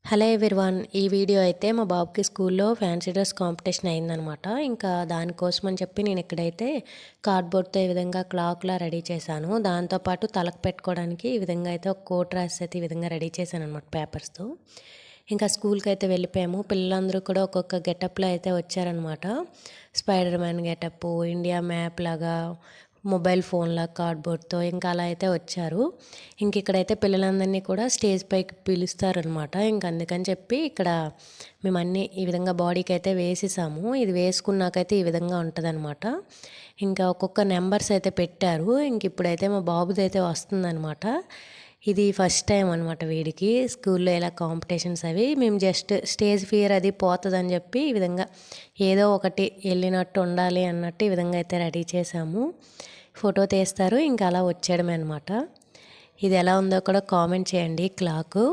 Hello everyone, ఈ video అయితే మా బాబుకి స్కూల్లో ఫ్యాన్సీ డ్రెస్ కాంపిటీషన్ అయిందనమాట. ఇంకా దానికోసం అని చెప్పి నేను ఇక్కడైతే కార్డ్బోర్డ్తో ఈ విధంగా క్లాక్లా రెడీ చేశాను. దాంతోపాటు తలకు పెట్టుకోవడానికి ఈ విధంగా అయితే ఒక కోట్ రాసి అయితే ఈ విధంగా రెడీ చేశాను అనమాట పేపర్స్తో. ఇంకా స్కూల్కి అయితే వెళ్ళిపోయాము. పిల్లలందరూ కూడా ఒక్కొక్క గెటప్లో అయితే వచ్చారనమాట. Spider man getup, India map లాగా, మొబైల్ ఫోన్లా కార్డ్బోర్డ్తో ఇంకా అలా అయితే వచ్చారు. ఇంక ఇక్కడైతే పిల్లలందరినీ కూడా స్టేజ్ పైకి పిలుస్తారనమాట. ఇంక అందుకని చెప్పి ఇక్కడ మేము అన్నీ ఈ విధంగా బాడీకి అయితే వేసేసాము. ఇది వేసుకున్నాకైతే ఈ విధంగా ఉంటుందన్నమాట. ఇంకా ఒక్కొక్క నెంబర్స్ అయితే పెట్టారు. ఇంక ఇప్పుడైతే మా బాబుది అయితే వస్తుందన్నమాట. ఇది ఫస్ట్ టైం అనమాట వీడికి స్కూల్లో ఇలా కాంపిటీషన్స్ అవి. మేము జస్ట్ స్టేజ్ ఫియర్ అది పోతుందని చెప్పి ఈ విధంగా ఏదో ఒకటి వెళ్ళినట్టు ఉండాలి అన్నట్టు ఈ విధంగా అయితే రెడీ చేసాము. ఫోటో తీస్తారు, ఇంకా అలా వచ్చేయడమే అనమాట. ఇది ఎలా ఉందో కూడా కామెంట్ చేయండి క్లాకు.